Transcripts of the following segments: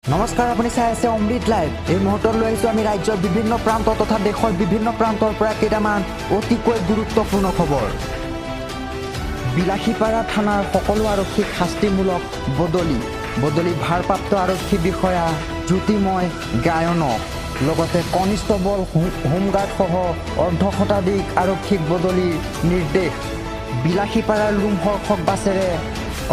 নমস্কাৰ, আপুনি চাই আছে অমৃত লাইভ। এই মুহূৰ্তত লৈ আহিছোঁ আমি ৰাজ্যৰ বিভিন্ন প্ৰান্ত তথা দেশৰ বিভিন্ন প্ৰান্তৰ পৰা কেইটামান অতিকৈ গুৰুত্বপূৰ্ণ খবৰ। বিলাসীপাৰা থানাৰ সকলো আৰক্ষীক শাস্তিমূলক বদলি ভাৰপ্ৰাপ্ত আৰক্ষী বিষয়া জ্যোতিময় গায়নক লগতে কনিষ্টবল হোমগাৰ্ডসহ অৰ্ধশতাধিক আৰক্ষীক বদলিৰ নিৰ্দেশ। বিলাসীপাৰাৰ লোমহৰ্ষক বাছেৰে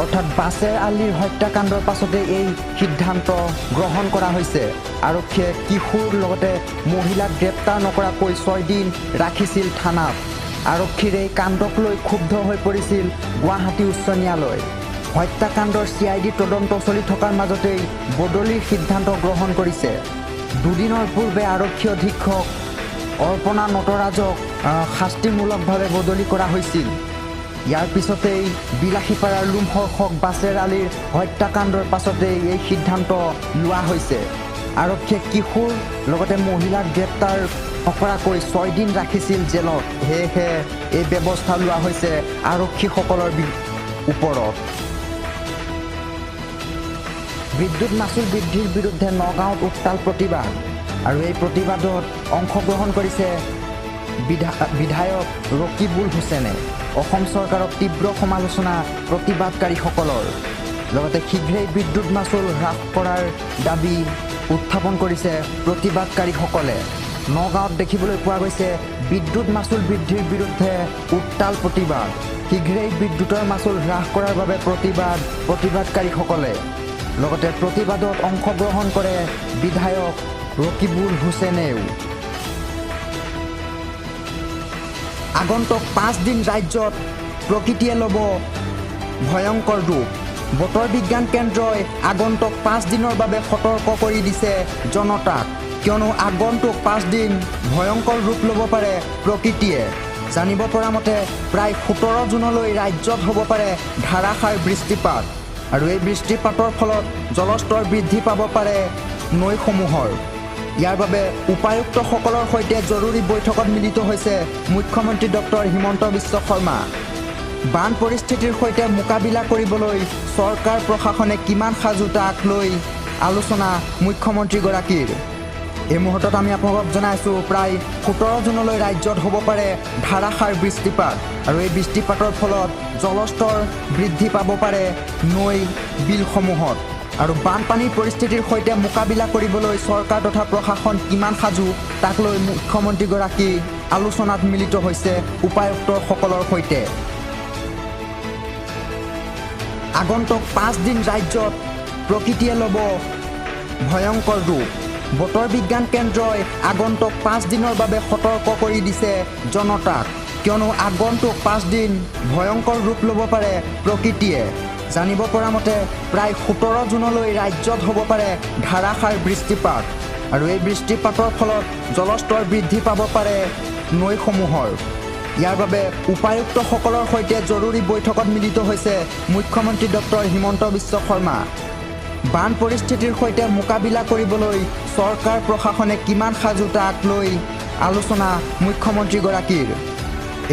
অৰ্থাৎ বাছেৰ আলীৰ হত্যাকাণ্ডৰ পাছতে এই সিদ্ধান্ত গ্ৰহণ কৰা হৈছে। আৰক্ষীয়ে কিশোৰ লগতে মহিলাক গ্ৰেপ্তাৰ নকৰাকৈ 6 দিন ৰাখিছিল থানাত। আৰক্ষীৰ এই কাণ্ডক লৈ ক্ষুব্ধ হৈ পৰিছিল গুৱাহাটী উচ্চ ন্যায়ালয়। হত্যাকাণ্ডৰ CID তদন্ত চলি থকাৰ মাজতেই বদলিৰ সিদ্ধান্ত গ্ৰহণ কৰিছে। দুদিনৰ পূৰ্বে আৰক্ষী অধীক্ষক অৰ্পণা নটৰাজক শাস্তিমূলকভাৱে বদলি কৰা হৈছিল। ইয়াৰ পিছতেই বিলাসীপাৰাৰ লোমহৰ্ষক বাছেৰ আলীৰ হত্যাকাণ্ডৰ পাছতেই এই সিদ্ধান্ত লোৱা হৈছে। আৰক্ষীয়ে কিশোৰ লগতে মহিলাক গ্ৰেপ্তাৰ নকৰাকৈ 6 দিন ৰাখিছিল জেলত। সেয়েহে এই ব্যৱস্থা লোৱা হৈছে আৰক্ষীসকলৰ ওপৰত। বিদ্যুৎ মাচুল বৃদ্ধিৰ বিৰুদ্ধে নগাঁৱত উত্তাল প্ৰতিবাদ আৰু এই প্ৰতিবাদত অংশগ্ৰহণ কৰিছে বিধায়ক ৰকিবুল হুছেইনে। অসম চৰকাৰক তীব্ৰ সমালোচনা প্ৰতিবাদকাৰীসকলৰ। লগতে শীঘ্ৰেই বিদ্যুৎ মাচুল হ্ৰাস কৰাৰ দাবী উত্থাপন কৰিছে প্ৰতিবাদকাৰীসকলে। নগাঁৱত দেখিবলৈ পোৱা গৈছে বিদ্যুৎ মাচুল বৃদ্ধিৰ বিৰুদ্ধে উত্তাল প্ৰতিবাদ। শীঘ্ৰেই বিদ্যুতৰ মাচুল হ্ৰাস কৰাৰ বাবে প্ৰতিবাদকাৰীসকলে। লগতে প্ৰতিবাদত অংশগ্ৰহণ কৰে বিধায়ক ৰকিবুল হুছেইনেও। আগন্তুক 5 দিন ৰাজ্যত প্ৰকৃতিয়ে ল'ব ভয়ংকৰ ৰূপ। বতৰ বিজ্ঞান কেন্দ্ৰই আগন্তুক 5 দিনৰ বাবে সতৰ্ক কৰি দিছে জনতাক, কিয়নো আগন্তুক 5 দিন ভয়ংকৰ ৰূপ ল'ব পাৰে প্ৰকৃতিয়ে। জানিব পৰা মতে প্ৰায় 17 জুনলৈ ৰাজ্যত হ'ব পাৰে ধাৰাসাৰ বৃষ্টিপাত আৰু এই বৃষ্টিপাতৰ ফলত জলস্তৰ বৃদ্ধি পাব পাৰে নৈসমূহৰ। ইয়াৰ বাবে উপায়ুক্তসকলৰ সৈতে জৰুৰী বৈঠকত মিলিত হৈছে মুখ্যমন্ত্ৰী ডক্টৰ হিমন্ত বিশ্ব শৰ্মা। বান পৰিস্থিতিৰ সৈতে মোকাবিলা কৰিবলৈ চৰকাৰ প্ৰশাসনে কিমান সাজু তাক লৈ আলোচনা মুখ্যমন্ত্ৰীগৰাকীৰ। এই মুহূৰ্তত আমি আপোনালোকক জনাইছোঁ প্ৰায় 17 জুনলৈ ৰাজ্যত হ'ব পাৰে ধাৰাসাৰ বৃষ্টিপাত আৰু এই বৃষ্টিপাতৰ ফলত জলস্তৰ বৃদ্ধি পাব পাৰে নৈ বিলসমূহত। আৰু বানপানীৰ পৰিস্থিতিৰ সৈতে মোকাবিলা কৰিবলৈ চৰকাৰ তথা প্ৰশাসন কিমান সাজু তাক লৈ মুখ্যমন্ত্ৰীগৰাকী আলোচনাত মিলিত হৈছে উপায়ুক্তসকলৰ সৈতে। আগন্তুক 5 দিন ৰাজ্যত প্ৰকৃতিয়ে ল'ব ভয়ংকৰ ৰূপ। বতৰ বিজ্ঞান কেন্দ্ৰই আগন্তুক 5 দিনৰ বাবে সতৰ্ক কৰি দিছে জনতাক, কিয়নো আগন্তুক 5 দিন ভয়ংকৰ ৰূপ ল'ব পাৰে প্ৰকৃতিয়ে। জানিব পৰা মতে প্ৰায় 17 জুনলৈ ৰাজ্যত হ'ব পাৰে ধাৰাসাৰ বৃষ্টিপাত আৰু এই বৃষ্টিপাতৰ ফলত জলস্তৰ বৃদ্ধি পাব পাৰে নৈসমূহৰ। ইয়াৰ বাবে উপায়ুক্তসকলৰ সৈতে জৰুৰী বৈঠকত মিলিত হৈছে মুখ্যমন্ত্ৰী ডক্টৰ হিমন্ত বিশ্ব শৰ্মা। বান পৰিস্থিতিৰ সৈতে মোকাবিলা কৰিবলৈ চৰকাৰ প্ৰশাসনে কিমান সাজু তাক লৈ আলোচনা মুখ্যমন্ত্ৰীগৰাকীৰ।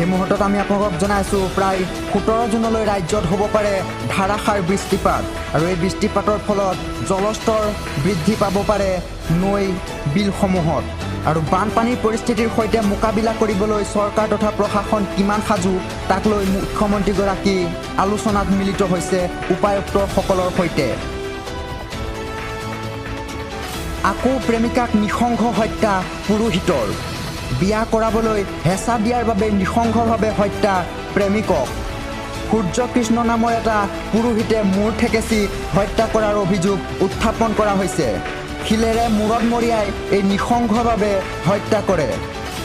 এই মুহূৰ্তত আমি আপোনালোকক জনাইছোঁ প্ৰায় 17 জুনলৈ ৰাজ্যত হ'ব পাৰে ধাৰাসাৰ বৃষ্টিপাত আৰু এই বৃষ্টিপাতৰ ফলত জলস্তৰ বৃদ্ধি পাব পাৰে নৈ বিলসমূহত। আৰু বানপানীৰ পৰিস্থিতিৰ সৈতে মোকাবিলা কৰিবলৈ চৰকাৰ তথা প্ৰশাসন কিমান সাজু তাক লৈ মুখ্যমন্ত্ৰীগৰাকী আলোচনাত মিলিত হৈছে উপায়ুক্তসকলৰ সৈতে। আকৌ প্ৰেমিকাক নৃশংস হত্যা পুৰোহিতৰ। বিয়া কৰাবলৈ হেঁচা দিয়াৰ বাবে নৃশংসভাৱে হত্যা প্ৰেমিকক। সূৰ্যকৃষ্ণ নামৰ এটা পুৰোহিতে মূৰ ঠেকেচি হত্যা কৰাৰ অভিযোগ উত্থাপন কৰা হৈছে। শিলেৰে মূৰত মৰিয়াই এই নৃশংসভাৱে হত্যা কৰে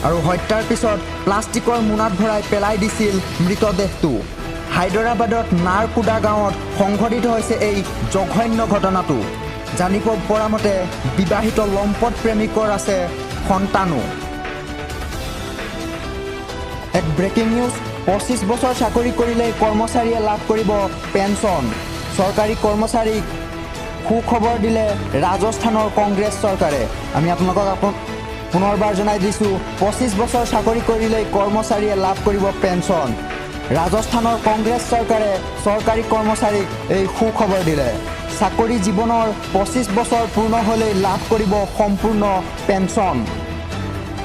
আৰু হত্যাৰ পিছত প্লাষ্টিকৰ মোনাত ভৰাই পেলাই দিছিল মৃতদেহটো। হায়দৰাবাদত নাৰকুডা গাঁৱত সংঘটিত হৈছে এই জঘন্য ঘটনাটো। জানিব পৰা মতে বিবাহিত লম্পট প্ৰেমিকৰ আছে সন্তানো। এক ব্ৰেকিং নিউজ। 25 বছৰ চাকৰি কৰিলেই কৰ্মচাৰীয়ে লাভ কৰিব পেঞ্চন। চৰকাৰী কৰ্মচাৰীক সুখবৰ দিলে ৰাজস্থানৰ কংগ্ৰেছ চৰকাৰে। আমি আপোনালোকক পুনৰবাৰ জনাই দিছোঁ, 25 বছৰ চাকৰি কৰিলেই কৰ্মচাৰীয়ে লাভ কৰিব পেঞ্চন। ৰাজস্থানৰ কংগ্ৰেছ চৰকাৰে চৰকাৰী কৰ্মচাৰীক এই সুখবৰ দিলে। চাকৰি জীৱনৰ 25 বছৰ পূৰ্ণ হ'লেই লাভ কৰিব সম্পূৰ্ণ পেঞ্চন।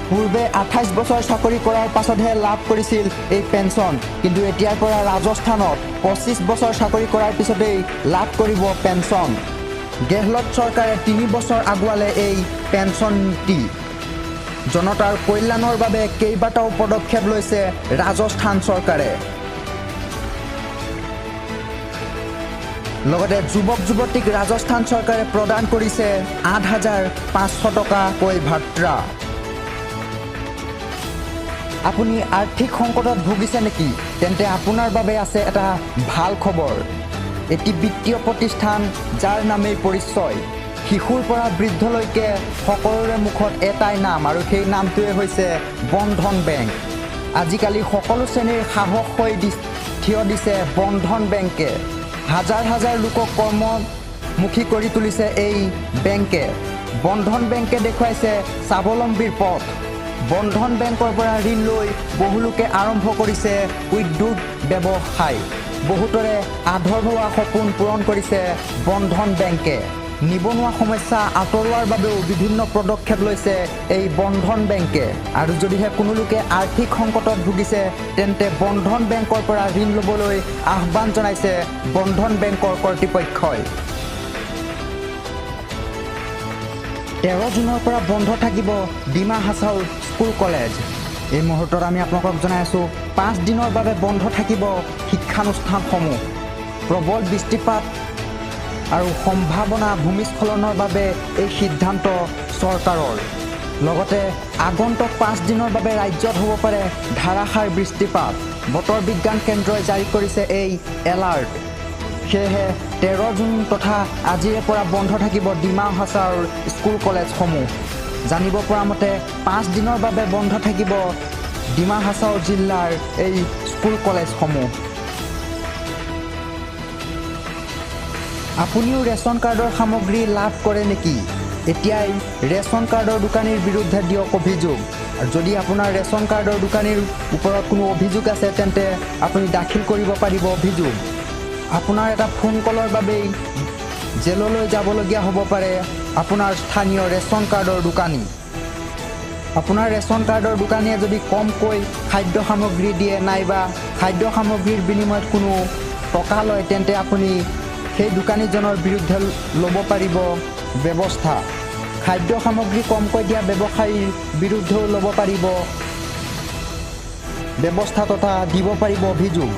পূৰ্বে 28 বছৰ চাকৰি কৰাৰ পাছতহে লাভ কৰিছিল এই পেঞ্চন, কিন্তু এতিয়াৰ পৰা ৰাজস্থানত 25 বছৰ চাকৰি কৰাৰ পিছতেই লাভ কৰিব পেঞ্চন। গেহলট চৰকাৰে 3 বছৰ আগুৱালে এই পেঞ্চন নীতি। জনতাৰ কল্যাণৰ বাবে কেইবাটাও পদক্ষেপ লৈছে ৰাজস্থান চৰকাৰে। লগতে যুৱক যুৱতীক ৰাজস্থান চৰকাৰে প্ৰদান কৰিছে 8,500 টকাকৈ ভাত্ৰা। আপুনি আৰ্থিক সংকটত ভুগিছে নেকি? তেন্তে আপোনাৰ বাবে আছে এটা ভাল খবৰ। এটি বিত্তীয় প্ৰতিষ্ঠান যাৰ নামেই পৰিচয়। শিশুৰ পৰা বৃদ্ধলৈকে সকলোৰে মুখত এটাই নাম, আৰু সেই নামটোৱে হৈছে বন্ধন বেংক। আজিকালি সকলো শ্ৰেণীৰ সাহস হৈ থিয় দিছে বন্ধন বেংকে। হাজাৰ হাজাৰ লোকক কৰ্মমুখী কৰি তুলিছে এই বেংকে। বন্ধন বেংকে দেখুৱাইছে স্বাৱলম্বীৰ পথ। বন্ধন বেংকৰ পৰা ঋণ লৈ বহুলোকে আৰম্ভ কৰিছে উদ্যোগ ব্যৱসায়। বহুতৰে আধৰুৱা হোৱা সপোন পূৰণ কৰিছে বন্ধন বেংকে। নিবনুৱা সমস্যা আঁতৰোৱাৰ বাবেও বিভিন্ন পদক্ষেপ লৈছে এই বন্ধন বেংকে। আৰু যদিহে কোনো লোকে আৰ্থিক সংকটত ভুগিছে, তেন্তে বন্ধন বেংকৰ পৰা ঋণ ল'বলৈ আহ্বান জনাইছে বন্ধন বেংকৰ কৰ্তৃপক্ষই। 13 জুনৰ পৰা বন্ধ থাকিব ডিমা হাছাও স্কুল কলেজ। এই মুহূৰ্তত আমি আপোনালোকক জনাই আছোঁ 5 দিনৰ বাবে বন্ধ থাকিব শিক্ষানুষ্ঠানসমূহ। প্ৰবল বৃষ্টিপাত আৰু সম্ভাৱনা ভূমিস্খলনৰ বাবে এই সিদ্ধান্ত চৰকাৰৰ। লগতে আগন্তুক 5 দিনৰ বাবে ৰাজ্যত হ'ব পাৰে ধাৰাসাৰ বৃষ্টিপাত। বতৰ বিজ্ঞান কেন্দ্ৰই জাৰি কৰিছে এই এলাৰ্ট। সেয়েহে 13 জুন তথা আজিৰে পৰা বন্ধ থাকিব ডিমা হাছাওৰ স্কুল কলেজসমূহ। জানিব পৰা মতে 5 দিনৰ বাবে বন্ধ থাকিব ডিমা হাছাও জিলাৰ এই স্কুল কলেজসমূহ। আপুনিও ৰেচন কাৰ্ডৰ সামগ্ৰী লাভ কৰে নেকি? এতিয়াই ৰেচন কাৰ্ডৰ দোকানীৰ বিৰুদ্ধে দিয়ক অভিযোগ। আৰু যদি আপোনাৰ ৰেচন কাৰ্ডৰ দোকানীৰ ওপৰত কোনো অভিযোগ আছে, তেন্তে আপুনি দাখিল কৰিব পাৰিব অভিযোগ। আপোনাৰ এটা ফোন কলৰ বাবেই জেললৈ যাবলগীয়া হ'ব পাৰে আপোনাৰ স্থানীয় ৰেচন কাৰ্ডৰ দোকানী। আপোনাৰ ৰেচন কাৰ্ডৰ দোকানীয়ে যদি কমকৈ খাদ্য সামগ্ৰী দিয়ে নাইবা খাদ্য সামগ্ৰীৰ বিনিময়ত কোনো টকা লয়, তেন্তে আপুনি সেই দোকানীজনৰ বিৰুদ্ধে ল'ব পাৰিব ব্যৱস্থা। খাদ্য সামগ্ৰী কমকৈ দিয়া ব্যৱসায়ীৰ বিৰুদ্ধেও ল'ব পাৰিব ব্যৱস্থা তথা দিব পাৰিব অভিযোগ।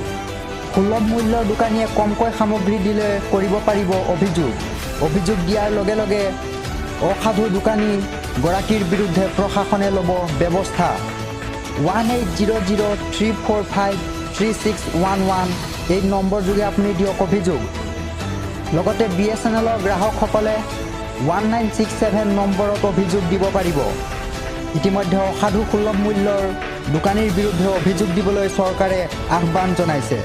সুলভ মূল্যৰ দোকানীয়ে কমকৈ সামগ্ৰী দিলে কৰিব পাৰিব অভিযোগ। অভিযোগ দিয়াৰ লগে লগে অসাধু দোকানীগৰাকীৰ বিৰুদ্ধে প্ৰশাসনে ল'ব ব্যৱস্থা। 1800-345-3611 এই নম্বৰ যোগে আপুনি দিয়ক অভিযোগ। লগতে BSNLৰ গ্ৰাহকসকলে 1967 নম্বৰত অভিযোগ দিব পাৰিব। ইতিমধ্যে অসাধু সুলভ মূল্যৰ দোকানীৰ বিৰুদ্ধে অভিযোগ দিবলৈ চৰকাৰে আহ্বান জনাইছে।